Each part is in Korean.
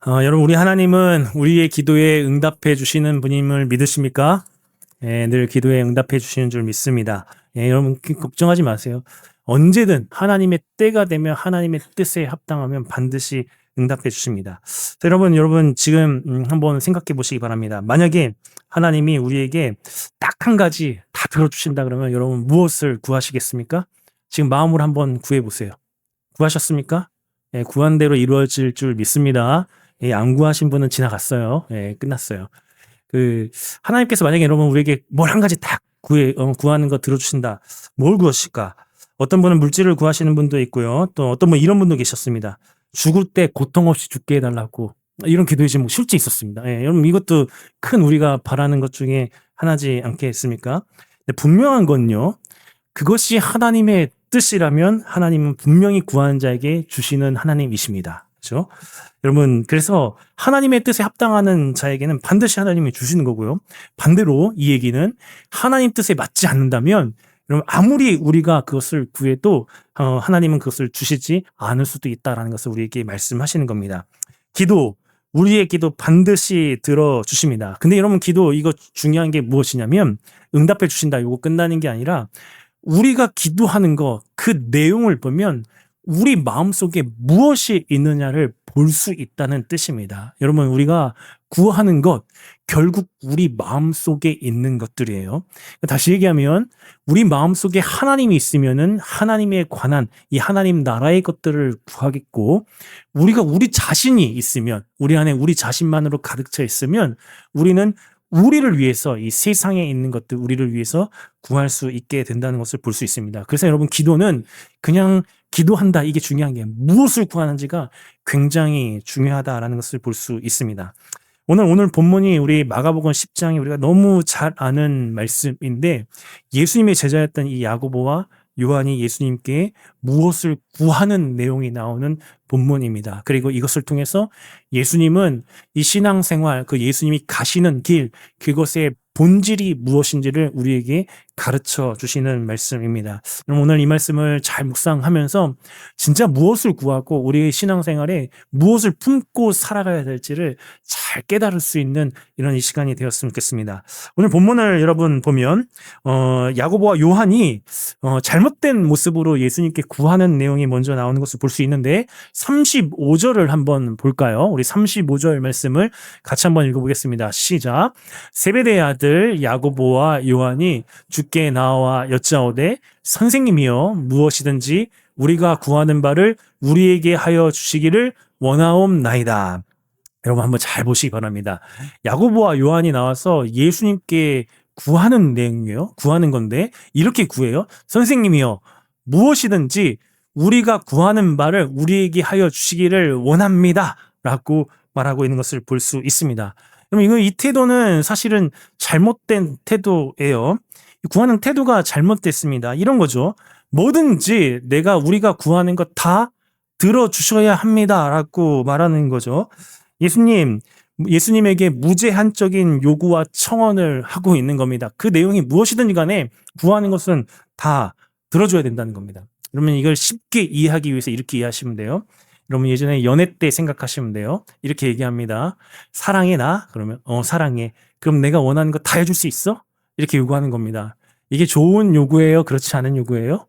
여러분, 우리 하나님은 우리의 기도에 응답해 주시는 분임을 믿으십니까? 예, 늘 기도에 응답해 주시는 줄 믿습니다. 예, 여러분, 걱정하지 마세요. 언제든 하나님의 때가 되면 하나님의 뜻에 합당하면 반드시 응답해 주십니다. 자, 여러분, 지금 한번 생각해 보시기 바랍니다. 만약에 하나님이 우리에게 딱 한 가지 다 들어주신다 그러면 여러분 무엇을 구하시겠습니까? 지금 마음으로 한번 구해 보세요. 구하셨습니까? 예, 구한 대로 이루어질 줄 믿습니다. 예, 안 구하신 분은 지나갔어요. 예, 끝났어요. 하나님께서 만약에 여러분 우리에게 뭘 한 가지 딱 구하는 거 들어주신다. 뭘 구하실까? 어떤 분은 물질을 구하시는 분도 있고요. 또 어떤 분 이런 분도 계셨습니다. 죽을 때 고통 없이 죽게 해달라고. 이런 기도의 제목 실제 있었습니다. 예, 여러분 이것도 큰 우리가 바라는 것 중에 하나지 않겠습니까? 근데 분명한 건요. 그것이 하나님의 뜻이라면 하나님은 분명히 구하는 자에게 주시는 하나님이십니다. 그렇죠? 여러분, 그래서 하나님의 뜻에 합당하는 자에게는 반드시 하나님이 주시는 거고요. 반대로 이 얘기는 하나님 뜻에 맞지 않는다면 여러분 아무리 우리가 그것을 구해도 하나님은 그것을 주시지 않을 수도 있다라는 것을 우리에게 말씀하시는 겁니다. 우리의 기도 반드시 들어주십니다. 근데 여러분 기도 이거 중요한 게 무엇이냐면 응답해 주신다 이거 끝나는 게 아니라 우리가 기도하는 거, 그 내용을 보면 우리 마음속에 무엇이 있느냐를 볼 수 있다는 뜻입니다. 여러분, 우리가 구하는 것, 결국 우리 마음속에 있는 것들이에요. 다시 얘기하면 우리 마음속에 하나님이 있으면은 하나님에 관한 이 하나님 나라의 것들을 구하겠고 우리가 우리 자신이 있으면 우리 안에 우리 자신만으로 가득 차 있으면 우리는 우리를 위해서 이 세상에 있는 것들 우리를 위해서 구할 수 있게 된다는 것을 볼 수 있습니다. 그래서 여러분 기도는 그냥 기도한다 이게 중요한 게 무엇을 구하는지가 굉장히 중요하다라는 것을 볼 수 있습니다. 오늘 본문이 우리 마가복음 10장이 우리가 너무 잘 아는 말씀인데 예수님의 제자였던 이 야고보와 요한이 예수님께 무엇을 구하는 내용이 나오는 본문입니다. 그리고 이것을 통해서 예수님은 이 신앙생활, 그 예수님이 가시는 길, 그것의 본질이 무엇인지를 우리에게 가르쳐 주시는 말씀입니다. 그럼 오늘 이 말씀을 잘 묵상하면서 진짜 무엇을 구하고 우리의 신앙생활에 무엇을 품고 살아가야 될지를 잘 깨달을 수 있는 이런 이 시간이 되었으면 좋겠습니다. 오늘 본문을 여러분 보면 야고보와 요한이 잘못된 모습으로 예수님께 구하는 내용이 먼저 나오는 것을 볼 수 있는데 35절을 한번 볼까요? 우리 35절 말씀을 같이 한번 읽어보겠습니다. 시작. 세베대의 아들 야고보와 요한이 주께 나와 여짜오되 선생님이여 무엇이든지 우리가 구하는 바를 우리에게 하여 주시기를 원하옵나이다. 여러분 한번 잘 보시기 바랍니다. 야고보와 요한이 나와서 예수님께 구하는 내용이에요. 구하는 건데 이렇게 구해요. 선생님이여 무엇이든지 우리가 구하는 바를 우리에게 하여 주시기를 원합니다. 라고 말하고 있는 것을 볼 수 있습니다. 그럼 이 태도는 사실은 잘못된 태도예요. 구하는 태도가 잘못됐습니다. 이런 거죠. 뭐든지 우리가 구하는 것 다 들어주셔야 합니다. 라고 말하는 거죠. 예수님에게 무제한적인 요구와 청원을 하고 있는 겁니다. 그 내용이 무엇이든 간에 구하는 것은 다 들어줘야 된다는 겁니다. 그러면 이걸 쉽게 이해하기 위해서 이렇게 이해하시면 돼요. 여러분 예전에 연애 때 생각하시면 돼요. 이렇게 얘기합니다. 사랑해 나? 그러면 사랑해. 그럼 내가 원하는 거 다 해줄 수 있어? 이렇게 요구하는 겁니다. 이게 좋은 요구예요? 그렇지 않은 요구예요?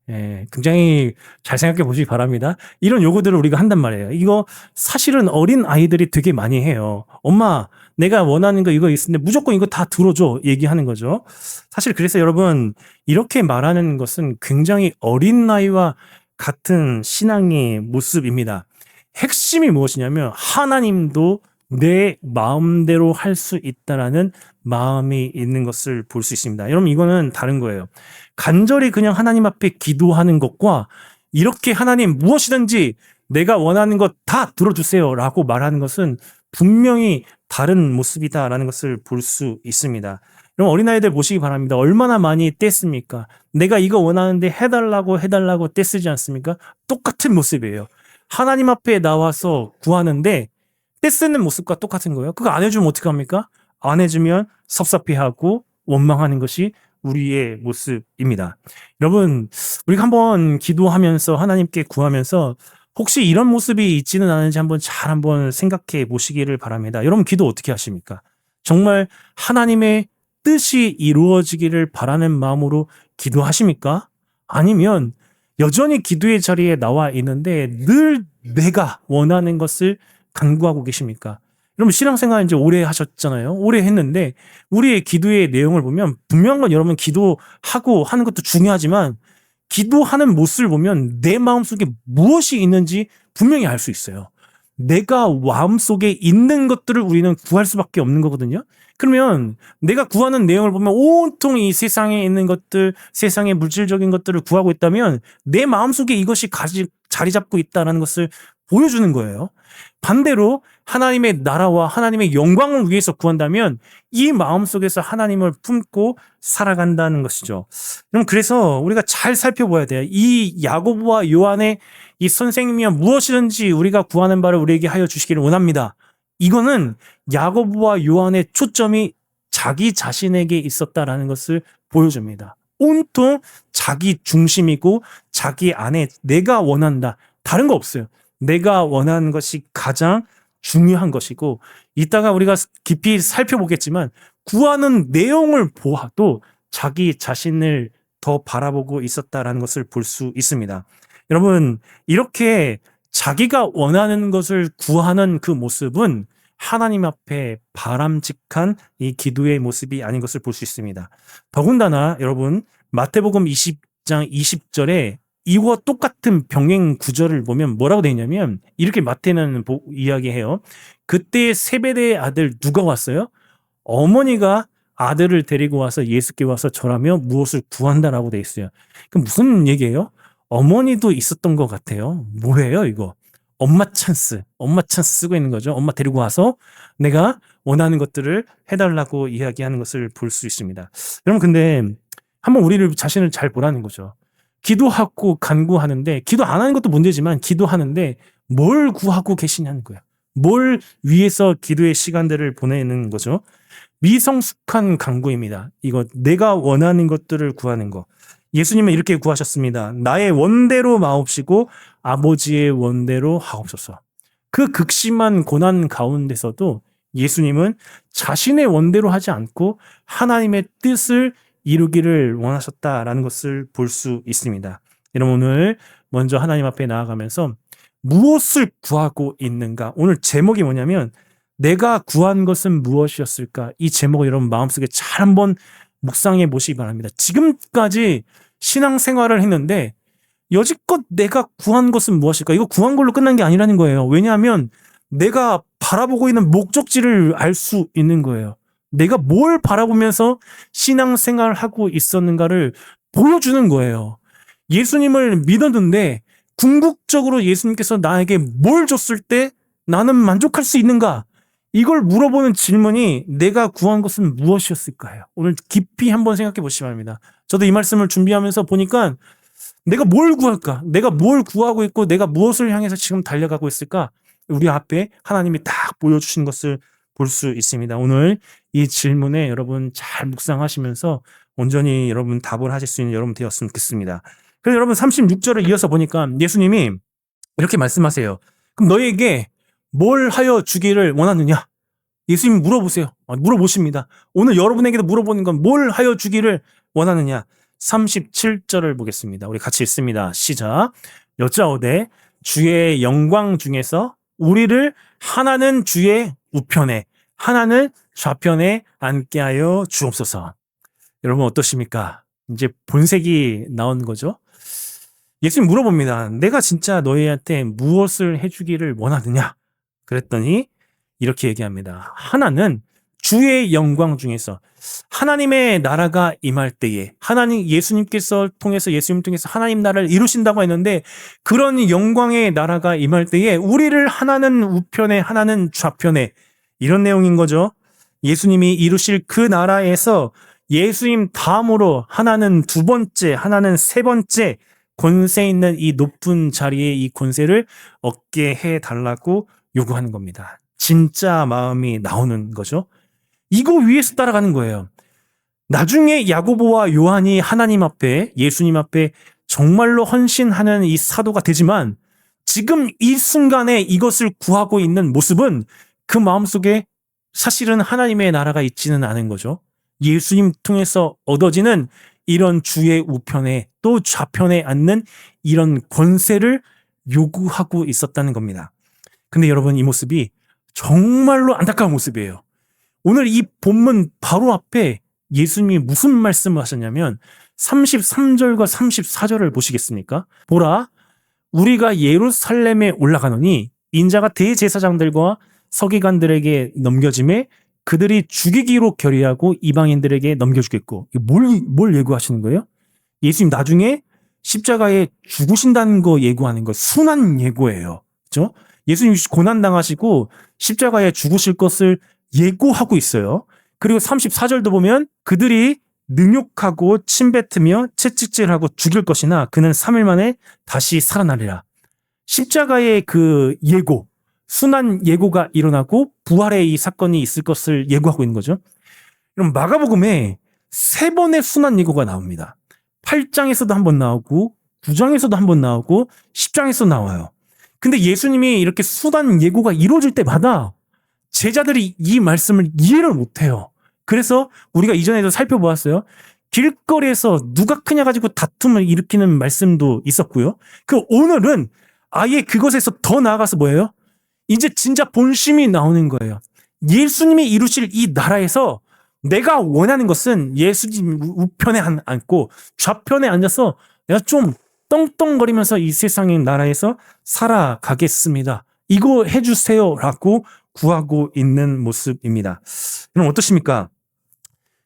예, 굉장히 잘 생각해 보시기 바랍니다. 이런 요구들을 우리가 한단 말이에요. 이거 사실은 어린 아이들이 되게 많이 해요. 엄마, 내가 원하는 거 이거 있는데 무조건 이거 다 들어줘. 얘기하는 거죠. 사실 그래서 여러분, 이렇게 말하는 것은 굉장히 어린 나이와 같은 신앙의 모습입니다. 핵심이 무엇이냐면 하나님도 내 마음대로 할 수 있다라는 마음이 있는 것을 볼 수 있습니다. 여러분 이거는 다른 거예요. 간절히 그냥 하나님 앞에 기도하는 것과 이렇게 하나님 무엇이든지 내가 원하는 것 다 들어주세요 라고 말하는 것은 분명히 다른 모습이다라는 것을 볼 수 있습니다. 그럼 어린아이들 보시기 바랍니다. 얼마나 많이 떼씁니까? 내가 이거 원하는데 해달라고 떼쓰지 않습니까? 똑같은 모습이에요. 하나님 앞에 나와서 구하는데 떼쓰는 모습과 똑같은 거예요. 그거 안 해주면 어떡합니까? 안 해주면 섭섭해하고 원망하는 것이 우리의 모습입니다. 여러분, 우리가 한번 기도하면서 하나님께 구하면서 혹시 이런 모습이 있지는 않은지 한번 생각해 보시기를 바랍니다. 여러분 기도 어떻게 하십니까? 정말 하나님의 뜻이 이루어지기를 바라는 마음으로 기도하십니까? 아니면 여전히 기도의 자리에 나와 있는데 늘 내가 원하는 것을 간구하고 계십니까? 여러분 신앙생활 이제 오래 하셨잖아요. 오래 했는데 우리의 기도의 내용을 보면 분명한 건 여러분 기도하고 하는 것도 중요하지만 기도하는 모습을 보면 내 마음속에 무엇이 있는지 분명히 알 수 있어요. 내가 마음속에 있는 것들을 우리는 구할 수밖에 없는 거거든요. 그러면 내가 구하는 내용을 보면 온통 이 세상에 있는 것들, 세상의 물질적인 것들을 구하고 있다면 내 마음속에 이것이 자리 잡고 있다는 것을 보여주는 거예요. 반대로 하나님의 나라와 하나님의 영광을 위해서 구한다면 이 마음속에서 하나님을 품고 살아간다는 것이죠. 그럼 그래서 우리가 잘 살펴봐야 돼요. 이 야고보와 요한의 이 선생님이면 무엇이든지 우리가 구하는 바를 우리에게 하여 주시기를 원합니다. 이거는 야고보와 요한의 초점이 자기 자신에게 있었다라는 것을 보여줍니다. 온통 자기 중심이고 자기 안에 내가 원한다. 다른 거 없어요. 내가 원하는 것이 가장 중요한 것이고 이따가 우리가 깊이 살펴보겠지만 구하는 내용을 보아도 자기 자신을 더 바라보고 있었다라는 것을 볼 수 있습니다. 여러분 이렇게 자기가 원하는 것을 구하는 그 모습은 하나님 앞에 바람직한 이 기도의 모습이 아닌 것을 볼 수 있습니다. 더군다나 여러분 마태복음 20장 20절에 이와 똑같은 병행 구절을 보면 뭐라고 되어 있냐면 이렇게 마태는 이야기해요. 그때 세베대의 아들 누가 왔어요? 어머니가 아들을 데리고 와서 예수께 와서 절하며 무엇을 구한다라고 되어 있어요. 그럼 무슨 얘기예요? 어머니도 있었던 것 같아요. 뭐예요 이거? 엄마 찬스 쓰고 있는 거죠. 엄마 데리고 와서 내가 원하는 것들을 해달라고 이야기하는 것을 볼 수 있습니다. 여러분 근데 한번 우리를 자신을 잘 보라는 거죠. 기도하고 간구하는데 기도 안 하는 것도 문제지만 기도하는데 뭘 구하고 계시냐는 거예요. 뭘 위해서 기도의 시간들을 보내는 거죠. 미성숙한 간구입니다. 이거 내가 원하는 것들을 구하는 거. 예수님은 이렇게 구하셨습니다. 나의 원대로 마옵시고 아버지의 원대로 하옵소서. 그 극심한 고난 가운데서도 예수님은 자신의 원대로 하지 않고 하나님의 뜻을 이루기를 원하셨다라는 것을 볼 수 있습니다. 여러분 오늘 먼저 하나님 앞에 나아가면서 무엇을 구하고 있는가? 오늘 제목이 뭐냐면 내가 구한 것은 무엇이었을까? 이 제목을 여러분 마음속에 잘 한번 묵상해 보시기 바랍니다. 지금까지 신앙생활을 했는데 여지껏 내가 구한 것은 무엇일까? 이거 구한 걸로 끝난 게 아니라는 거예요. 왜냐하면 내가 바라보고 있는 목적지를 알 수 있는 거예요. 내가 뭘 바라보면서 신앙생활을 하고 있었는가를 보여주는 거예요. 예수님을 믿었는데 궁극적으로 예수님께서 나에게 뭘 줬을 때 나는 만족할 수 있는가? 이걸 물어보는 질문이 내가 구한 것은 무엇이었을까요? 오늘 깊이 한번 생각해 보시기 바랍니다. 저도 이 말씀을 준비하면서 보니까 내가 뭘 구할까? 내가 뭘 구하고 있고 내가 무엇을 향해서 지금 달려가고 있을까? 우리 앞에 하나님이 딱 보여주신 것을 볼 수 있습니다. 오늘 이 질문에 여러분 잘 묵상하시면서 온전히 여러분 답을 하실 수 있는 여러분 되었으면 좋겠습니다. 그래서 여러분 36절을 이어서 보니까 예수님이 이렇게 말씀하세요. 그럼 너에게 뭘 하여 주기를 원하느냐? 예수님 물어보세요. 물어보십니다. 오늘 여러분에게도 물어보는 건 뭘 하여 주기를 원하느냐? 37절을 보겠습니다. 우리 같이 읽습니다. 시작. 여짜오되 주의 영광 중에서 우리를 하나는 주의 우편에 하나는 좌편에 앉게 하여 주옵소서. 여러분 어떠십니까? 이제 본색이 나온 거죠. 예수님 물어봅니다. 내가 진짜 너희한테 무엇을 해주기를 원하느냐? 그랬더니 이렇게 얘기합니다. 하나는 주의 영광 중에서 하나님의 나라가 임할 때에 예수님 통해서 하나님 나라를 이루신다고 했는데 그런 영광의 나라가 임할 때에 우리를 하나는 우편에 하나는 좌편에 이런 내용인 거죠. 예수님이 이루실 그 나라에서 예수님 다음으로 하나는 두 번째, 하나는 세 번째 권세 있는 이 높은 자리에 이 권세를 얻게 해달라고 요구하는 겁니다. 진짜 마음이 나오는 거죠. 이거 위해서 따라가는 거예요. 나중에 야고보와 요한이 하나님 앞에 예수님 앞에 정말로 헌신하는 이 사도가 되지만 지금 이 순간에 이것을 구하고 있는 모습은 그 마음속에 사실은 하나님의 나라가 있지는 않은 거죠. 예수님 통해서 얻어지는 이런 주의 우편에 또 좌편에 앉는 이런 권세를 요구하고 있었다는 겁니다. 근데 여러분, 이 모습이 정말로 안타까운 모습이에요. 오늘 이 본문 바로 앞에 예수님이 무슨 말씀을 하셨냐면 33절과 34절을 보시겠습니까? 보라, 우리가 예루살렘에 올라가노니 인자가 대제사장들과 서기관들에게 넘겨짐에 그들이 죽이기로 결의하고 이방인들에게 넘겨주겠고. 뭘 예고하시는 거예요? 예수님 나중에 십자가에 죽으신다는 거 예고하는 거, 순환 예고예요. 그렇죠? 예수님 고난당하시고 십자가에 죽으실 것을 예고하고 있어요. 그리고 34절도 보면 그들이 능욕하고 침뱉으며 채찍질하고 죽일 것이나 그는 3일 만에 다시 살아나리라. 십자가의 그 예고, 순환 예고가 일어나고 부활의 이 사건이 있을 것을 예고하고 있는 거죠. 그럼 마가복음에 3번의 순환 예고가 나옵니다. 8장에서도 한 번 나오고 9장에서도 한 번 나오고 10장에서 나와요. 근데 예수님이 이렇게 순환 예고가 이루어질 때마다 제자들이 이 말씀을 이해를 못해요. 그래서 우리가 이전에도 살펴보았어요. 길거리에서 누가 크냐 가지고 다툼을 일으키는 말씀도 있었고요. 그 오늘은 아예 그것에서 더 나아가서 뭐예요? 이제 진짜 본심이 나오는 거예요. 예수님이 이루실 이 나라에서 내가 원하는 것은 예수님 우편에 앉고 좌편에 앉아서 내가 좀 떵떵거리면서 이 세상의 나라에서 살아가겠습니다. 이거 해주세요 라고 구하고 있는 모습입니다. 그럼 어떠십니까?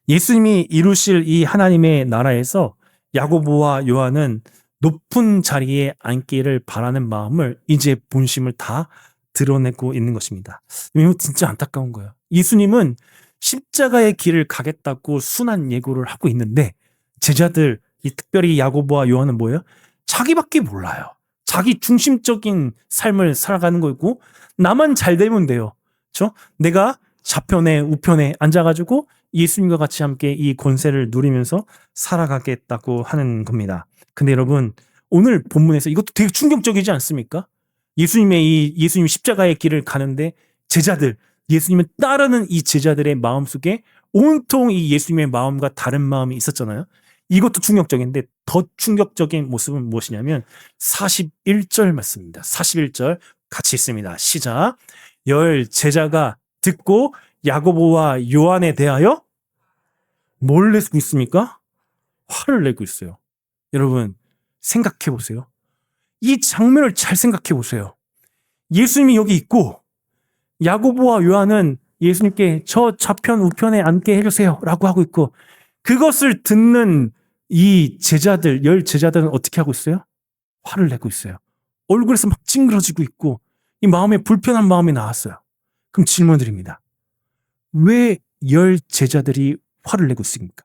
예수님이 이루실 이 하나님의 나라에서 야고보와 요한은 높은 자리에 앉기를 바라는 마음을 이제 본심을 다 드러내고 있는 것입니다. 이거 진짜 안타까운 거예요. 예수님은 십자가의 길을 가겠다고 순한 예고를 하고 있는데 제자들, 특별히 야고보와 요한은 뭐예요? 자기밖에 몰라요. 자기 중심적인 삶을 살아가는 거고 나만 잘 되면 돼요. 그렇죠? 내가 좌편에 우편에 앉아가지고 예수님과 같이 함께 이 권세를 누리면서 살아가겠다고 하는 겁니다. 근데 여러분, 오늘 본문에서 이것도 되게 충격적이지 않습니까? 예수님 십자가의 길을 가는데 제자들, 예수님을 따르는 이 제자들의 마음속에 온통 이 예수님의 마음과 다른 마음이 있었잖아요. 이것도 충격적인데 더 충격적인 모습은 무엇이냐면 41절 말씀입니다. 41절 같이 있습니다. 시작. 열 제자가 듣고 야고보와 요한에 대하여 뭘 내고 있습니까? 화를 내고 있어요. 여러분 생각해 보세요. 이 장면을 잘 생각해 보세요. 예수님이 여기 있고 야고보와 요한은 예수님께 저 좌편 우편에 앉게 해주세요 라고 하고 있고 그것을 듣는 이 제자들, 10 제자들은 어떻게 하고 있어요? 화를 내고 있어요. 얼굴에서 막 찡그러지고 있고 이 마음에 불편한 마음이 나왔어요. 그럼 질문 드립니다. 왜 10 제자들이 화를 내고 있습니까?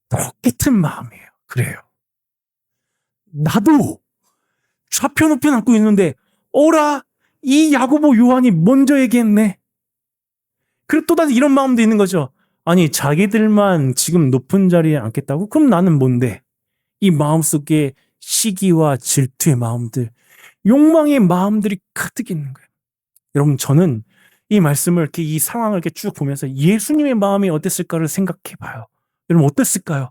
똑같은 마음이에요. 그래요. 나도 좌편 우편 앉고 있는데 어라 이 야고보 요한이 먼저 얘기했네. 그리고 또다시 이런 마음도 있는 거죠. 아니 자기들만 지금 높은 자리에 앉겠다고? 그럼 나는 뭔데? 이 마음속에 시기와 질투의 마음들, 욕망의 마음들이 가득 있는 거예요. 여러분 저는 이 말씀을 이렇게 이 상황을 이렇게 쭉 보면서 예수님의 마음이 어땠을까를 생각해 봐요. 여러분 어땠을까요?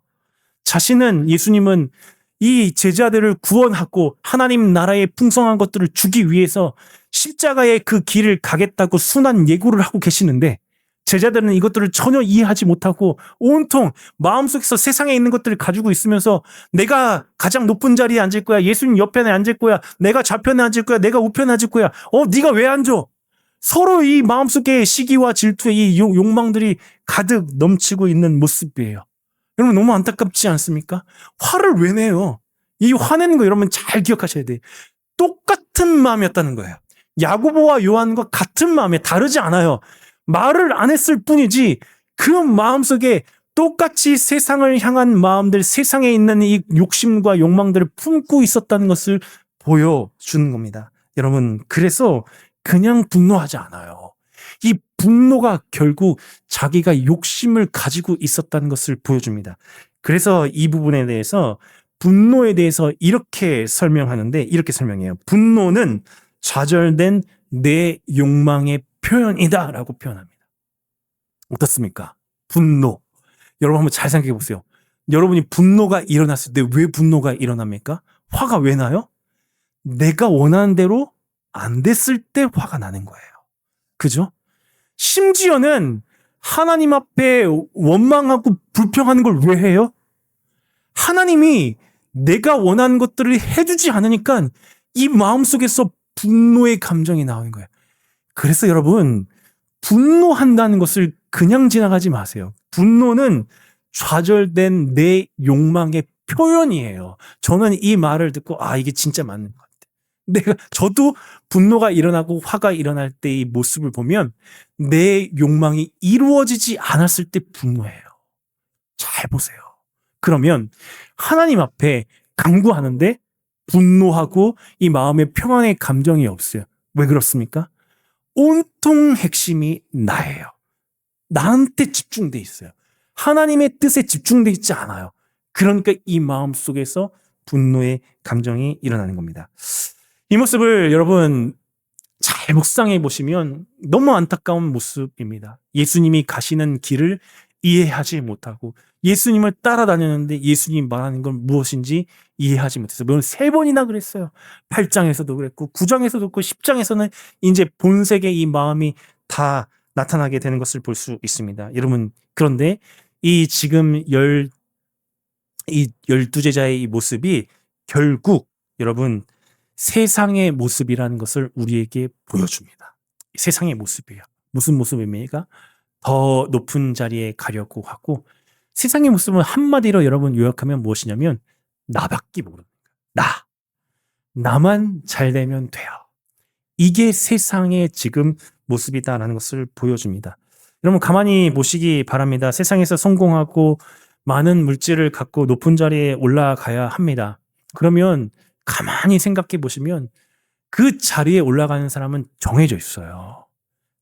예수님은 이 제자들을 구원하고 하나님 나라의 풍성한 것들을 주기 위해서 십자가의 그 길을 가겠다고 순한 예고를 하고 계시는데 제자들은 이것들을 전혀 이해하지 못하고 온통 마음속에서 세상에 있는 것들을 가지고 있으면서 내가 가장 높은 자리에 앉을 거야. 예수님 옆편에 앉을 거야. 내가 좌편에 앉을 거야. 내가 우편에 앉을 거야. 네가 왜 앉아? 서로 이 마음속에 시기와 질투의 이 욕망들이 가득 넘치고 있는 모습이에요. 여러분 너무 안타깝지 않습니까? 화를 왜 내요? 이 화내는 거 여러분 잘 기억하셔야 돼요. 똑같은 마음이었다는 거예요. 야고보와 요한과 같은 마음에 다르지 않아요. 말을 안 했을 뿐이지 그 마음속에 똑같이 세상을 향한 마음들, 세상에 있는 이 욕심과 욕망들을 품고 있었다는 것을 보여주는 겁니다. 여러분 그래서 그냥 분노하지 않아요. 이 분노가 결국 자기가 욕심을 가지고 있었다는 것을 보여줍니다. 그래서 이 부분에 대해서 분노에 대해서 이렇게 설명하는데 이렇게 설명해요. 분노는 좌절된 내 욕망의 표현이다라고 표현합니다. 어떻습니까? 분노. 여러분 한번 잘 생각해 보세요. 여러분이 분노가 일어났을 때 왜 분노가 일어납니까? 화가 왜 나요? 내가 원하는 대로 안 됐을 때 화가 나는 거예요. 그죠? 심지어는 하나님 앞에 원망하고 불평하는 걸 왜 해요? 하나님이 내가 원하는 것들을 해주지 않으니까 이 마음속에서 분노의 감정이 나오는 거예요. 그래서 여러분, 분노한다는 것을 그냥 지나가지 마세요. 분노는 좌절된 내 욕망의 표현이에요. 저는 이 말을 듣고 이게 진짜 맞는 것 같아요. 저도 분노가 일어나고 화가 일어날 때의 모습을 보면 내 욕망이 이루어지지 않았을 때 분노해요. 잘 보세요. 그러면 하나님 앞에 간구하는데 분노하고 이 마음의 평안의 감정이 없어요. 왜 그렇습니까? 온통 핵심이 나예요. 나한테 집중돼 있어요. 하나님의 뜻에 집중돼 있지 않아요. 그러니까 이 마음 속에서 분노의 감정이 일어나는 겁니다. 이 모습을 여러분 잘 묵상해 보시면 너무 안타까운 모습입니다. 예수님이 가시는 길을 이해하지 못하고 예수님을 따라다녔는데 예수님이 말하는 건 무엇인지 이해하지 못해서 물론 3번이나 그랬어요. 8장에서도 그랬고 9장에서도 그랬고 10장에서는 이제 본색의 이 마음이 다 나타나게 되는 것을 볼 수 있습니다. 여러분 그런데 이 지금 12제자의 이 모습이 결국 여러분 세상의 모습이라는 것을 우리에게 보여줍니다. 세상의 모습이에요. 무슨 모습입니까? 더 높은 자리에 가려고 하고 세상의 모습은 한마디로 여러분 요약하면 무엇이냐면 나밖에 모르는 거예요. 나만 잘 되면 돼요. 이게 세상의 지금 모습이다라는 것을 보여줍니다. 여러분 가만히 보시기 바랍니다. 세상에서 성공하고 많은 물질을 갖고 높은 자리에 올라가야 합니다. 그러면 가만히 생각해 보시면 그 자리에 올라가는 사람은 정해져 있어요.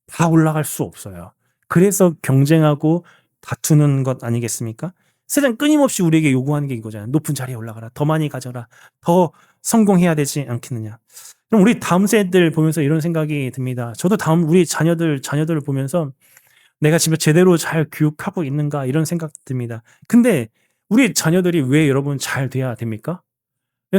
다 올라갈 수 없어요. 그래서 경쟁하고 다투는 것 아니겠습니까? 세상 끊임없이 우리에게 요구하는 게 이거잖아요. 높은 자리에 올라가라. 더 많이 가져라. 더 성공해야 되지 않겠느냐. 그럼 우리 다음 세대들 보면서 이런 생각이 듭니다. 저도 다음 우리 자녀들을 보면서 내가 지금 제대로 잘 교육하고 있는가 이런 생각 듭니다. 근데 우리 자녀들이 왜 여러분 잘 돼야 됩니까?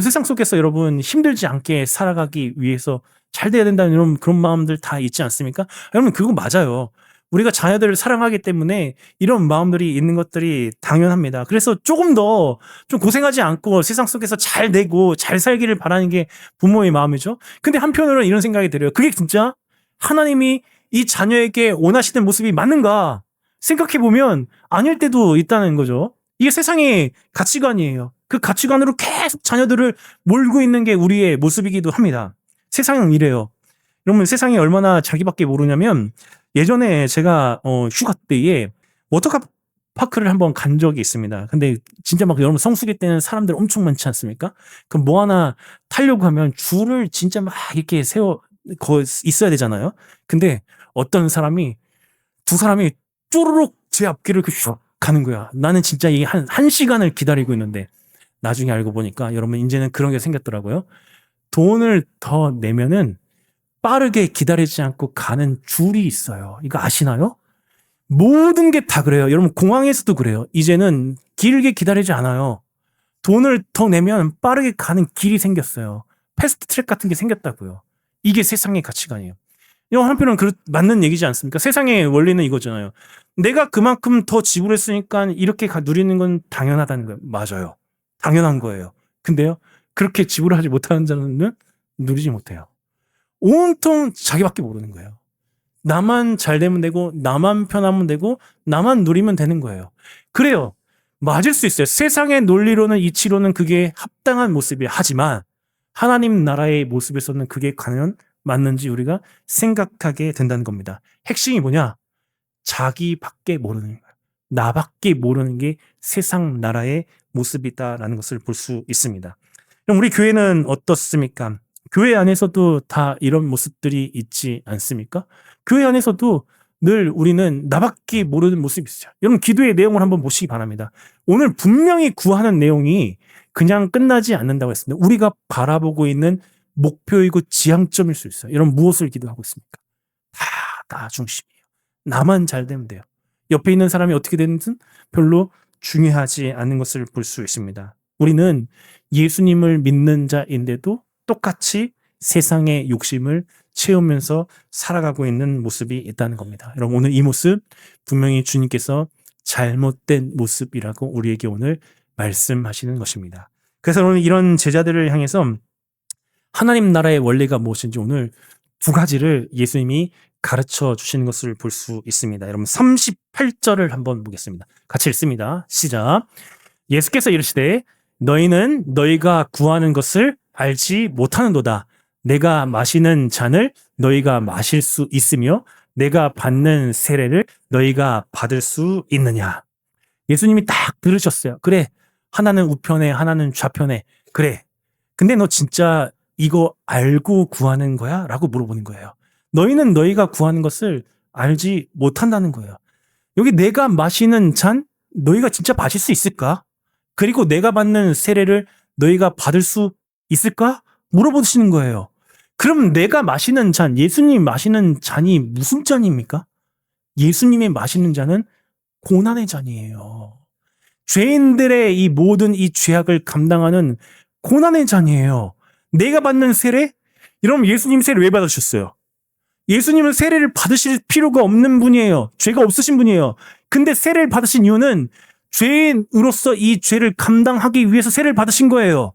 세상 속에서 여러분 힘들지 않게 살아가기 위해서 잘 돼야 된다는 이런 그런 마음들 다 있지 않습니까? 여러분 그거 맞아요. 우리가 자녀들을 사랑하기 때문에 이런 마음들이 있는 것들이 당연합니다. 그래서 조금 더 좀 고생하지 않고 세상 속에서 잘 되고 잘 살기를 바라는 게 부모의 마음이죠. 근데 한편으로는 이런 생각이 들어요. 그게 진짜 하나님이 이 자녀에게 원하시는 모습이 맞는가 생각해 보면 아닐 때도 있다는 거죠. 이게 세상의 가치관이에요. 그 가치관으로 계속 자녀들을 몰고 있는 게 우리의 모습이기도 합니다. 세상은 이래요. 여러분 세상이 얼마나 자기밖에 모르냐면 예전에 제가 휴가 때에 워터파크를 한번 간 적이 있습니다. 근데 진짜 막 여러분 성수기 때는 사람들 엄청 많지 않습니까? 그럼 뭐 하나 타려고 하면 줄을 진짜 막 이렇게 있어야 되잖아요. 근데 어떤 사람이 두 사람이 쪼르륵 제 앞길을 슉 가는 거야. 나는 진짜 이게 한 시간을 기다리고 있는데 나중에 알고 보니까 여러분 이제는 그런 게 생겼더라고요. 돈을 더 내면은 빠르게 기다리지 않고 가는 줄이 있어요. 이거 아시나요? 모든 게 다 그래요. 여러분 공항에서도 그래요. 이제는 길게 기다리지 않아요. 돈을 더 내면 빠르게 가는 길이 생겼어요. 패스트 트랙 같은 게 생겼다고요. 이게 세상의 가치관이에요. 이건 한편은 맞는 얘기지 않습니까? 세상의 원리는 이거잖아요. 내가 그만큼 더 지불했으니까 이렇게 누리는 건 당연하다는 거예요. 맞아요. 당연한 거예요. 근데요, 그렇게 지불하지 못하는 자는 누리지 못해요. 온통 자기밖에 모르는 거예요. 나만 잘 되면 되고 나만 편하면 되고 나만 누리면 되는 거예요. 그래요. 맞을 수 있어요. 세상의 논리로는 이치로는 그게 합당한 모습이에요. 하지만 하나님 나라의 모습에서는 그게 과연 맞는지 우리가 생각하게 된다는 겁니다. 핵심이 뭐냐? 자기밖에 모르는 거예요. 나밖에 모르는 게 세상 나라의 모습이다라는 것을 볼 수 있습니다. 그럼 우리 교회는 어떻습니까? 교회 안에서도 다 이런 모습들이 있지 않습니까? 교회 안에서도 늘 우리는 나밖에 모르는 모습이 있어요. 여러분 기도의 내용을 한번 보시기 바랍니다. 오늘 분명히 구하는 내용이 그냥 끝나지 않는다고 했습니다. 우리가 바라보고 있는 목표이고 지향점일 수 있어요. 여러분 무엇을 기도하고 있습니까? 다 나 중심이에요. 나만 잘 되면 돼요. 옆에 있는 사람이 어떻게 되는지는 별로 중요하지 않은 것을 볼 수 있습니다. 우리는 예수님을 믿는 자인데도 똑같이 세상의 욕심을 채우면서 살아가고 있는 모습이 있다는 겁니다. 여러분 오늘 이 모습 분명히 주님께서 잘못된 모습이라고 우리에게 오늘 말씀하시는 것입니다. 그래서 오늘 이런 제자들을 향해서 하나님 나라의 원리가 무엇인지 오늘 두 가지를 예수님이 가르쳐 주시는 것을 볼 수 있습니다. 여러분 38절을 한번 보겠습니다. 같이 읽습니다. 시작. 예수께서 이르시되 너희는 너희가 구하는 것을 알지 못하는도다. 내가 마시는 잔을 너희가 마실 수 있으며 내가 받는 세례를 너희가 받을 수 있느냐. 예수님이 딱 들으셨어요. 그래, 하나는 우편에 하나는 좌편에. 그래, 근데 너 진짜 이거 알고 구하는 거야? 라고 물어보는 거예요. 너희는 너희가 구하는 것을 알지 못한다는 거예요. 여기 내가 마시는 잔 너희가 진짜 마실 수 있을까? 그리고 내가 받는 세례를 너희가 받을 수 있을까? 물어보시는 거예요. 그럼 내가 마시는 잔, 예수님이 마시는 잔이 무슨 잔입니까? 예수님이 마시는 잔은 고난의 잔이에요. 죄인들의 이 모든 이 죄악을 감당하는 고난의 잔이에요. 내가 받는 세례? 여러분 예수님 세례 왜 받으셨어요? 예수님은 세례를 받으실 필요가 없는 분이에요. 죄가 없으신 분이에요. 근데 세례를 받으신 이유는 죄인으로서 이 죄를 감당하기 위해서 세례를 받으신 거예요.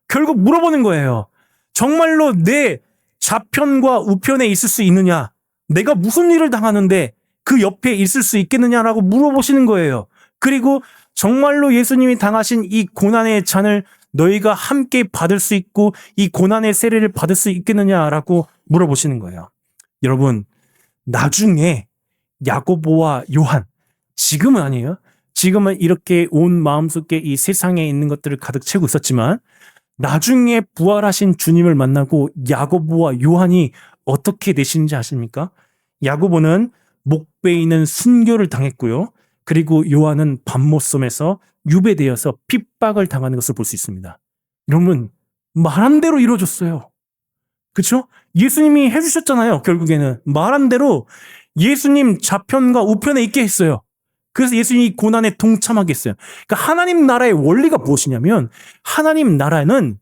결국 물어보는 거예요. 정말로 내 좌편과 우편에 있을 수 있느냐? 내가 무슨 일을 당하는데 그 옆에 있을 수 있겠느냐라고 물어보시는 거예요. 그리고 정말로 예수님이 당하신 이 고난의 잔을 너희가 함께 받을 수 있고 이 고난의 세례를 받을 수 있겠느냐라고 물어보시는 거예요. 여러분 나중에 야고보와 요한, 지금은 아니에요. 지금은 이렇게 온 마음속에 이 세상에 있는 것들을 가득 채우고 있었지만 나중에 부활하신 주님을 만나고 야고보와 요한이 어떻게 되시는지 아십니까? 야고보는 목베이는 순교를 당했고요. 그리고 요한은 밤못섬에서 유배되어서 핍박을 당하는 것을 볼 수 있습니다. 여러분 말한 대로 이루어졌어요. 그렇죠? 예수님이 해주셨잖아요. 결국에는 말한 대로 예수님 좌편과 우편에 있게 했어요. 그래서 예수님이 고난에 동참하게 했어요. 그러니까 하나님 나라의 원리가 무엇이냐면 하나님 나라는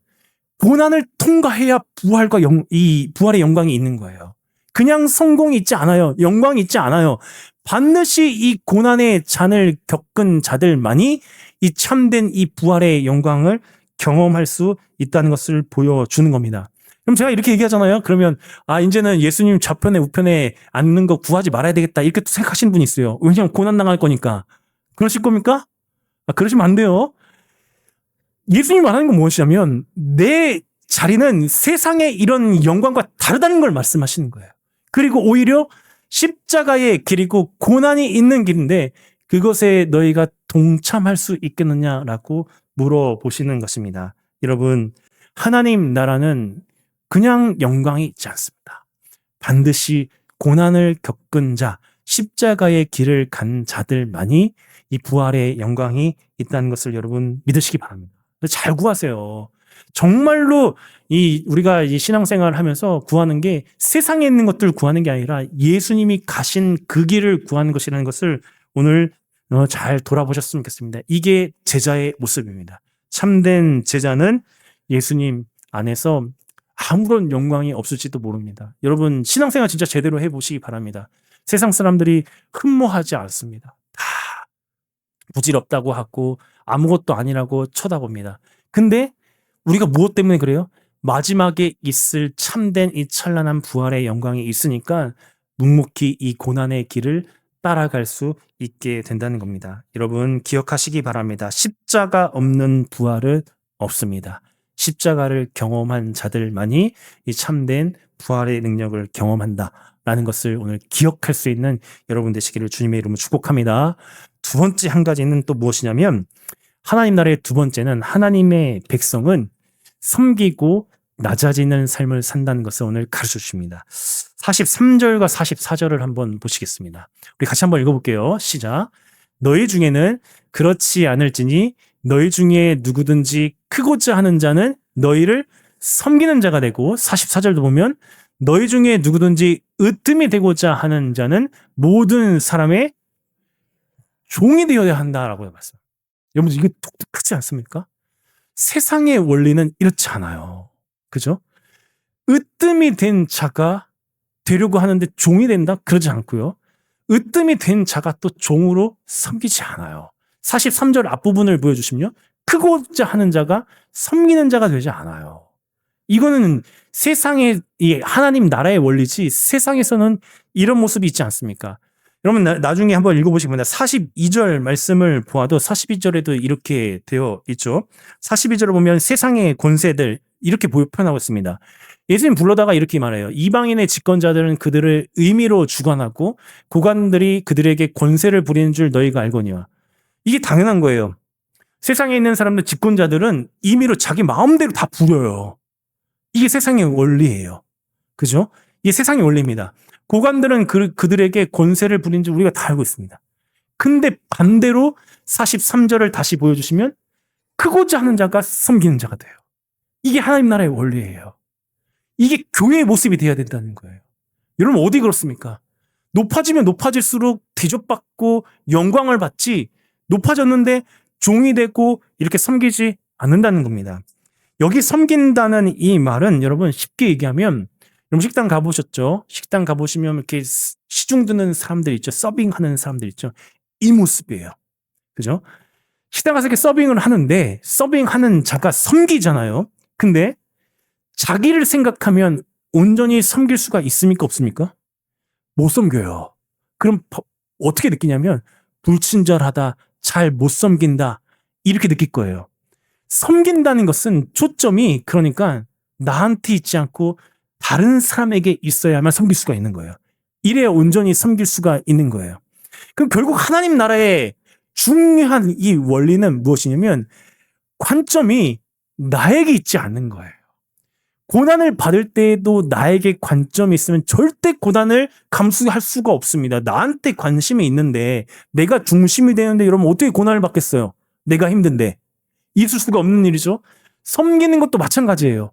고난을 통과해야 부활의 영광이 있는 거예요. 그냥 성공이 있지 않아요. 영광이 있지 않아요. 반드시 이 고난의 잔을 겪은 자들만이 이 참된 이 부활의 영광을 경험할 수 있다는 것을 보여주는 겁니다. 그럼 제가 이렇게 얘기하잖아요. 그러면 이제는 예수님 좌편에 우편에 앉는 거 구하지 말아야 되겠다 이렇게 또 생각하시는 분이 있어요. 왜냐하면 고난 당할 거니까. 그러실 겁니까? 그러시면 안 돼요. 예수님이 말하는 건 무엇이냐면 내 자리는 세상의 이런 영광과 다르다는 걸 말씀하시는 거예요. 그리고 오히려 십자가의 길이고 고난이 있는 길인데 그것에 너희가 동참할 수 있겠느냐라고 물어보시는 것입니다. 여러분 하나님 나라는 그냥 영광이 있지 않습니다. 반드시 고난을 겪은 자, 십자가의 길을 간 자들만이 이 부활의 영광이 있다는 것을 여러분 믿으시기 바랍니다. 잘 구하세요. 정말로 우리가 이 신앙생활을 하면서 구하는 게 세상에 있는 것들을 구하는 게 아니라 예수님이 가신 그 길을 구하는 것이라는 것을 오늘 잘 돌아보셨으면 좋겠습니다. 이게 제자의 모습입니다. 참된 제자는 예수님 안에서 아무런 영광이 없을지도 모릅니다. 여러분 신앙생활 진짜 제대로 해보시기 바랍니다. 세상 사람들이 흠모하지 않습니다. 다 부질없다고 하고 아무것도 아니라고 쳐다봅니다. 근데 우리가 무엇 때문에 그래요? 마지막에 있을 참된 이 찬란한 부활의 영광이 있으니까 묵묵히 이 고난의 길을 따라갈 수 있게 된다는 겁니다. 여러분 기억하시기 바랍니다. 십자가 없는 부활은 없습니다. 십자가를 경험한 자들만이 이 참된 부활의 능력을 경험한다라는 것을 오늘 기억할 수 있는 여러분 되시기를 주님의 이름으로 축복합니다. 두 번째 한 가지는 또 무엇이냐면 하나님 나라의 두 번째는 하나님의 백성은 섬기고 낮아지는 삶을 산다는 것을 오늘 가르쳐 주십니다. 43절과 44절을 한번 보시겠습니다. 우리 같이 한번 읽어볼게요. 시작. 너희 중에는 그렇지 않을지니 너희 중에 누구든지 크고자 하는 자는 너희를 섬기는 자가 되고 44절도 보면 너희 중에 누구든지 으뜸이 되고자 하는 자는 모든 사람의 종이 되어야 한다라고 말씀. 여러분 이거 독특하지 않습니까? 세상의 원리는 이렇지 않아요. 그죠? 으뜸이 된 자가 되려고 하는데 종이 된다? 그러지 않고요. 으뜸이 된 자가 또 종으로 섬기지 않아요. 43절 앞부분을 보여주시면요. 크고자 하는 자가 섬기는 자가 되지 않아요. 이거는 세상의 이 하나님 나라의 원리지 세상에서는 이런 모습이 있지 않습니까? 여러분 나중에 한번 읽어보시면 42절 말씀을 보아도 42절에도 이렇게 되어 있죠. 42절을 보면 세상의 권세들 이렇게 표현하고 있습니다. 예수님 불러다가 이렇게 말해요. 이방인의 집권자들은 그들을 의미로 주관하고 고관들이 그들에게 권세를 부리는 줄 너희가 알거니와. 이게 당연한 거예요. 세상에 있는 사람들 집권자들은 임의로 자기 마음대로 다 부려요. 이게 세상의 원리예요. 그죠? 이게 세상의 원리입니다. 고관들은 그들에게 권세를 부린 줄 우리가 다 알고 있습니다. 근데 반대로 43절을 다시 보여주시면 크고자 하는 자가 섬기는 자가 돼요. 이게 하나님 나라의 원리예요. 이게 교회의 모습이 되어야 된다는 거예요. 여러분 어디 그렇습니까? 높아지면 높아질수록 대접받고 영광을 받지 높아졌는데 종이 되고 이렇게 섬기지 않는다는 겁니다. 여기 섬긴다는 이 말은 여러분 쉽게 얘기하면 여러분 식당 가보셨죠? 식당 가보시면 이렇게 시중 드는 사람들 있죠. 서빙하는 사람들 있죠. 이 모습이에요. 그죠? 식당 가서 이렇게 서빙을 하는데 서빙하는 자가 섬기잖아요. 근데 자기를 생각하면 온전히 섬길 수가 있습니까? 없습니까? 못 섬겨요. 그럼 어떻게 느끼냐면 불친절하다, 잘 못 섬긴다 이렇게 느낄 거예요. 섬긴다는 것은 초점이 그러니까 나한테 있지 않고 다른 사람에게 있어야만 섬길 수가 있는 거예요. 이래야 온전히 섬길 수가 있는 거예요. 그럼 결국 하나님 나라의 중요한 이 원리는 무엇이냐면 관점이 나에게 있지 않는 거예요. 고난을 받을 때에도 나에게 관점이 있으면 절대 고난을 감수할 수가 없습니다. 나한테 관심이 있는데 내가 중심이 되는데 여러분 어떻게 고난을 받겠어요? 내가 힘든데. 있을 수가 없는 일이죠. 섬기는 것도 마찬가지예요.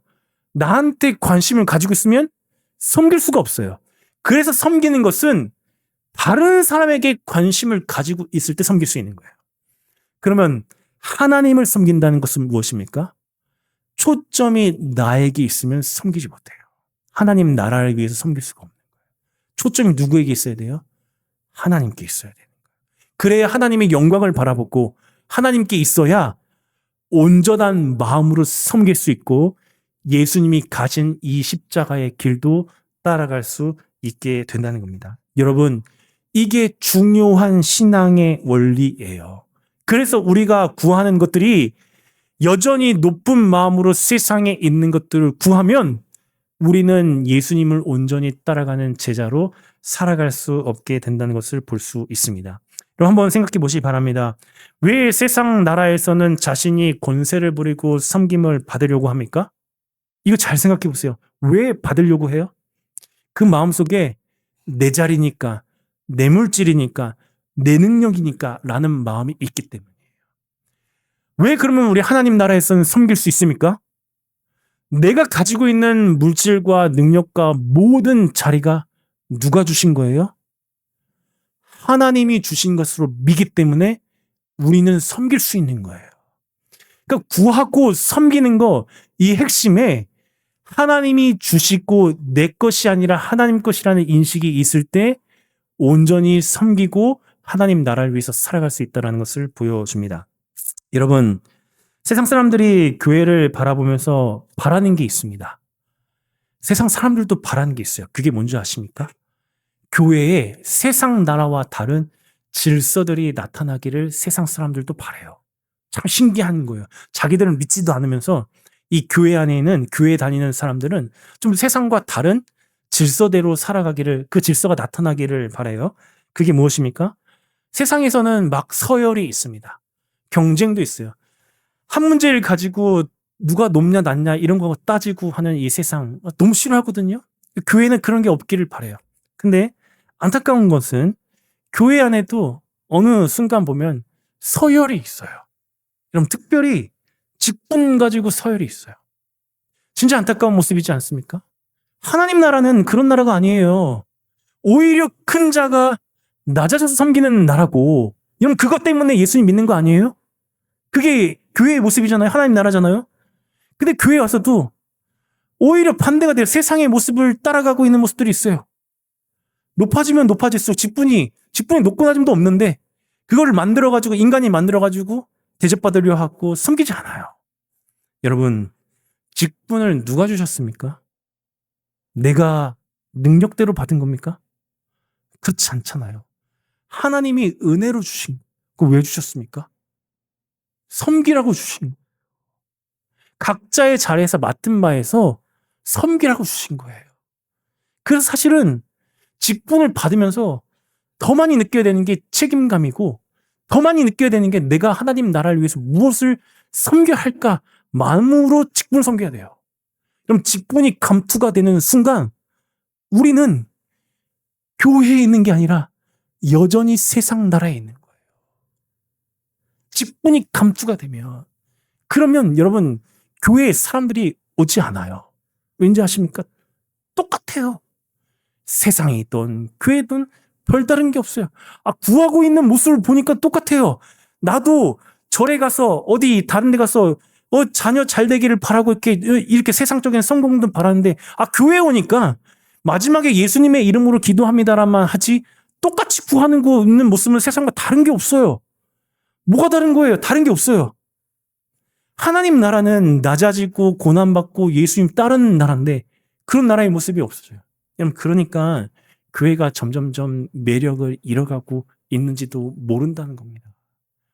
나한테 관심을 가지고 있으면 섬길 수가 없어요. 그래서 섬기는 것은 다른 사람에게 관심을 가지고 있을 때 섬길 수 있는 거예요. 그러면 하나님을 섬긴다는 것은 무엇입니까? 초점이 나에게 있으면 섬기지 못해요. 하나님 나라를 위해서 섬길 수가 없는 거예요. 초점이 누구에게 있어야 돼요? 하나님께 있어야 되는 거예요. 그래야 하나님의 영광을 바라보고 하나님께 있어야 온전한 마음으로 섬길 수 있고 예수님이 가신 이 십자가의 길도 따라갈 수 있게 된다는 겁니다. 여러분, 이게 중요한 신앙의 원리예요. 그래서 우리가 구하는 것들이 여전히 높은 마음으로 세상에 있는 것들을 구하면 우리는 예수님을 온전히 따라가는 제자로 살아갈 수 없게 된다는 것을 볼 수 있습니다. 그럼 한번 생각해 보시기 바랍니다. 왜 세상 나라에서는 자신이 권세를 부리고 섬김을 받으려고 합니까? 이거 잘 생각해 보세요. 왜 받으려고 해요? 그 마음속에 내 자리니까, 내 물질이니까, 내 능력이니까 라는 마음이 있기 때문이에요. 왜 그러면 우리 하나님 나라에서는 섬길 수 있습니까? 내가 가지고 있는 물질과 능력과 모든 자리가 누가 주신 거예요? 하나님이 주신 것으로 믿기 때문에 우리는 섬길 수 있는 거예요. 그러니까 구하고 섬기는 거, 이 핵심에 하나님이 주시고 내 것이 아니라 하나님 것이라는 인식이 있을 때 온전히 섬기고 하나님 나라를 위해서 살아갈 수 있다는 것을 보여줍니다. 여러분, 세상 사람들이 교회를 바라보면서 바라는 게 있습니다. 세상 사람들도 바라는 게 있어요. 그게 뭔지 아십니까? 교회에 세상 나라와 다른 질서들이 나타나기를 세상 사람들도 바라요. 참 신기한 거예요. 자기들은 믿지도 않으면서 이 교회 안에 있는 교회 다니는 사람들은 좀 세상과 다른 질서대로 살아가기를, 그 질서가 나타나기를 바라요. 그게 무엇입니까? 세상에서는 막 서열이 있습니다. 경쟁도 있어요. 한 문제를 가지고 누가 높냐 낮냐 이런 거 따지고 하는 이 세상 너무 싫어하거든요. 교회는 그런 게 없기를 바라요. 근데 안타까운 것은 교회 안에도 어느 순간 보면 서열이 있어요. 여러분 특별히 직분 가지고 서열이 있어요. 진짜 안타까운 모습이지 않습니까? 하나님 나라는 그런 나라가 아니에요. 오히려 큰 자가 낮아져서 섬기는 나라고, 여러분 그것 때문에 예수님 믿는 거 아니에요? 그게 교회의 모습이잖아요. 하나님 나라잖아요. 근데 교회 와서도 오히려 반대가 돼요. 세상의 모습을 따라가고 있는 모습들이 있어요. 높아지면 높아질수록 직분이 높고 낮음도 없는데 그거를 만들어가지고, 인간이 만들어가지고 대접받으려 하고 섬기지 않아요. 여러분, 직분을 누가 주셨습니까? 내가 능력대로 받은 겁니까? 그렇지 않잖아요. 하나님이 은혜로 주신, 그거 왜 주셨습니까? 섬기라고 주신, 각자의 자리에서 맡은 바에서 섬기라고 주신 거예요. 그래서 사실은 직분을 받으면서 더 많이 느껴야 되는 게 책임감이고, 더 많이 느껴야 되는 게 내가 하나님 나라를 위해서 무엇을 섬겨야 할까 마음으로 직분을 섬겨야 돼요. 그럼 직분이 감투가 되는 순간 우리는 교회에 있는 게 아니라 여전히 세상 나라에 있는 거예요. 직분이 감투가 되면, 그러면 여러분 교회에 사람들이 오지 않아요. 왠지 아십니까? 똑같아요. 세상에 있던 교회든 별다른 게 없어요. 구하고 있는 모습을 보니까 똑같아요. 나도 절에 가서 어디 다른 데 가서 자녀 잘 되기를 바라고 이렇게 세상적인 성공도 바라는데, 교회 오니까 마지막에 예수님의 이름으로 기도합니다라만 하지 똑같이 구하는 거 있는 모습은 세상과 다른 게 없어요. 뭐가 다른 거예요? 다른 게 없어요. 하나님 나라는 낮아지고 고난받고 예수님 따르는 나라인데 그런 나라의 모습이 없어져요. 그러니까 교회가 점점점 매력을 잃어가고 있는지도 모른다는 겁니다.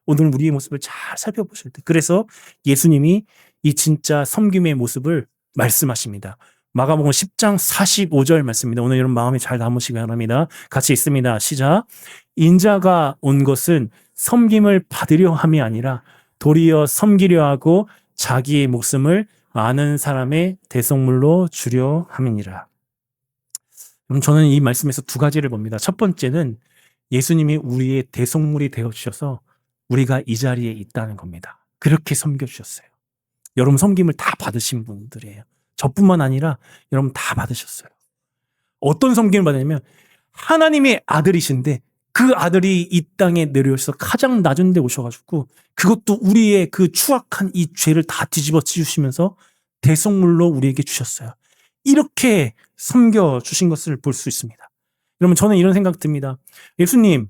오늘 우리의 모습을 잘 살펴보셔야 돼요. 그래서 예수님이 이 진짜 섬김의 모습을 말씀하십니다. 마가복음 10장 45절 말씀입니다. 오늘 여러분 마음에 잘 담으시기 바랍니다. 같이 읽습니다. 시작. 인자가 온 것은 섬김을 받으려 함이 아니라 도리어 섬기려 하고 자기의 목숨을 많은 사람의 대속물로 주려 함이니라. 그럼 저는 이 말씀에서 두 가지를 봅니다. 첫 번째는 예수님이 우리의 대속물이 되어주셔서 우리가 이 자리에 있다는 겁니다. 그렇게 섬겨주셨어요. 여러분 섬김을 다 받으신 분들이에요. 저뿐만 아니라 여러분 다 받으셨어요. 어떤 섬김을 받았냐면 하나님의 아들이신데 그 아들이 이 땅에 내려오셔서 가장 낮은 데 오셔가지고 그것도 우리의 그 추악한 이 죄를 다 뒤집어 씌우시면서 대속물로 우리에게 주셨어요. 이렇게 섬겨주신 것을 볼 수 있습니다. 여러분 저는 이런 생각 듭니다. 예수님,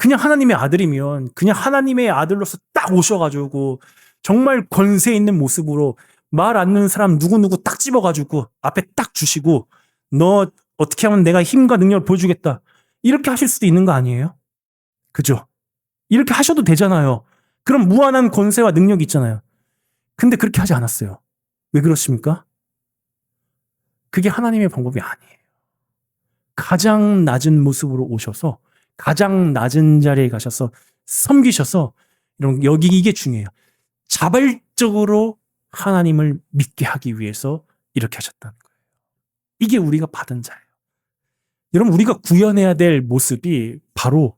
그냥 하나님의 아들이면 그냥 하나님의 아들로서 딱 오셔가지고 정말 권세 있는 모습으로 말 안 듣는 사람 누구누구 딱 집어가지고 앞에 딱 주시고 너 어떻게 하면 내가 힘과 능력을 보여주겠다. 이렇게 하실 수도 있는 거 아니에요? 그죠? 이렇게 하셔도 되잖아요. 그럼 무한한 권세와 능력이 있잖아요. 근데 그렇게 하지 않았어요. 왜 그렇습니까? 그게 하나님의 방법이 아니에요. 가장 낮은 모습으로 오셔서 가장 낮은 자리에 가셔서 섬기셔서, 여기 이게 중요해요. 자발적으로 하나님을 믿게 하기 위해서 이렇게 하셨다는 거예요. 이게 우리가 받은 자예요. 여러분 우리가 구현해야 될 모습이 바로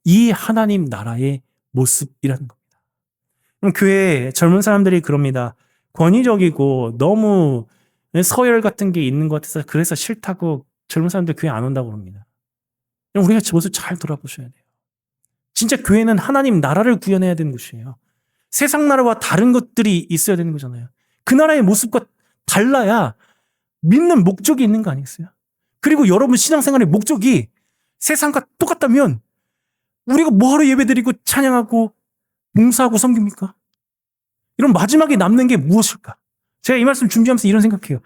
이 하나님 나라의 모습이라는 겁니다. 그럼 교회에 젊은 사람들이 그럽니다. 권위적이고 너무 서열 같은 게 있는 것 같아서 그래서 싫다고 젊은 사람들 교회 안 온다고 그럽니다. 우리가 저 모습 잘 돌아보셔야 돼요. 진짜 교회는 하나님 나라를 구현해야 되는 곳이에요. 세상 나라와 다른 것들이 있어야 되는 거잖아요. 그 나라의 모습과 달라야 믿는 목적이 있는 거 아니겠어요? 그리고 여러분 신앙생활의 목적이 세상과 똑같다면 우리가 뭐하러 예배드리고 찬양하고 봉사하고 섬깁니까? 이런 마지막에 남는 게 무엇일까? 제가 이 말씀 준비하면서 이런 생각해요.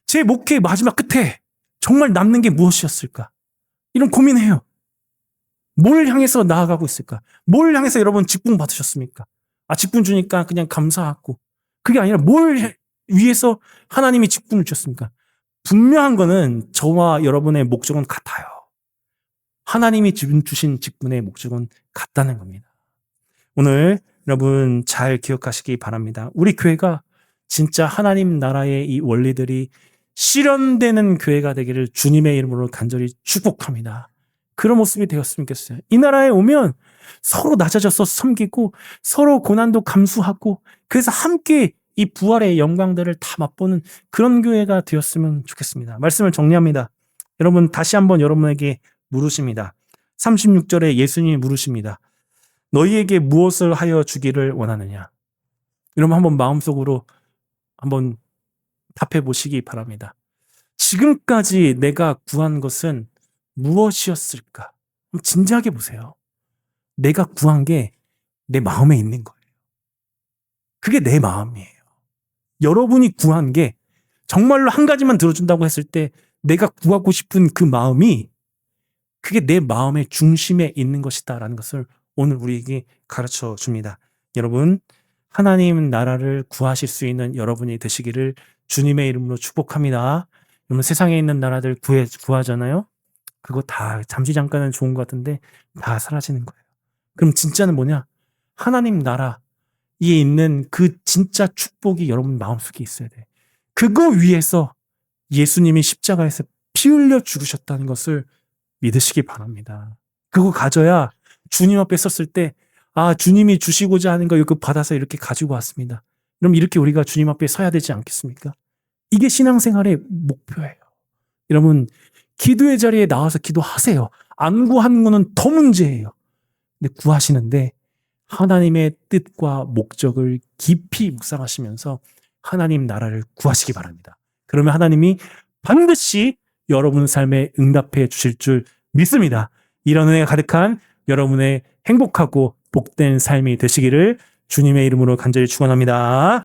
제 목회의 마지막 끝에 정말 남는 게 무엇이었을까? 이런 고민해요. 뭘 향해서 나아가고 있을까? 뭘 향해서 여러분 직분 받으셨습니까? 직분 주니까 그냥 감사하고. 그게 아니라 뭘 위해서 하나님이 직분을 주셨습니까? 분명한 거는 저와 여러분의 목적은 같아요. 하나님이 주신 직분의 목적은 같다는 겁니다. 오늘 여러분 잘 기억하시기 바랍니다. 우리 교회가 진짜 하나님 나라의 이 원리들이 실현되는 교회가 되기를 주님의 이름으로 간절히 축복합니다. 그런 모습이 되었으면 좋겠어요. 이 나라에 오면 서로 낮아져서 섬기고 서로 고난도 감수하고 그래서 함께 이 부활의 영광들을 다 맛보는 그런 교회가 되었으면 좋겠습니다. 말씀을 정리합니다. 여러분 다시 한번 여러분에게 물으십니다. 36절에 예수님이 물으십니다. 너희에게 무엇을 하여 주기를 원하느냐? 여러분 한번 마음속으로 한번 답해 보시기 바랍니다. 지금까지 내가 구한 것은 무엇이었을까? 진지하게 보세요. 내가 구한 게 내 마음에 있는 거예요. 그게 내 마음이에요. 여러분이 구한 게 정말로 한 가지만 들어준다고 했을 때 내가 구하고 싶은 그 마음이 그게 내 마음의 중심에 있는 것이다라는 것을 오늘 우리에게 가르쳐 줍니다. 여러분, 하나님 나라를 구하실 수 있는 여러분이 되시기를 주님의 이름으로 축복합니다. 여러분 세상에 있는 나라들 구하잖아요. 그거 다 잠시 잠깐은 좋은 것 같은데 다 사라지는 거예요. 그럼 진짜는 뭐냐? 하나님 나라에 있는 그 진짜 축복이 여러분 마음속에 있어야 돼. 그거 위해서 예수님이 십자가에서 피 흘려 죽으셨다는 것을 믿으시기 바랍니다. 그거 가져야 주님 앞에 섰을 때 주님이 주시고자 하는 거 이거 받아서 이렇게 가지고 왔습니다. 그럼 이렇게 우리가 주님 앞에 서야 되지 않겠습니까? 이게 신앙생활의 목표예요. 여러분 기도의 자리에 나와서 기도하세요. 안 구하는 거는 더 문제예요. 근데 구하시는데 하나님의 뜻과 목적을 깊이 묵상하시면서 하나님 나라를 구하시기 바랍니다. 그러면 하나님이 반드시 여러분 삶에 응답해 주실 줄 믿습니다. 이런 은혜가 가득한 여러분의 행복하고 복된 삶이 되시기를 주님의 이름으로 간절히 축원합니다.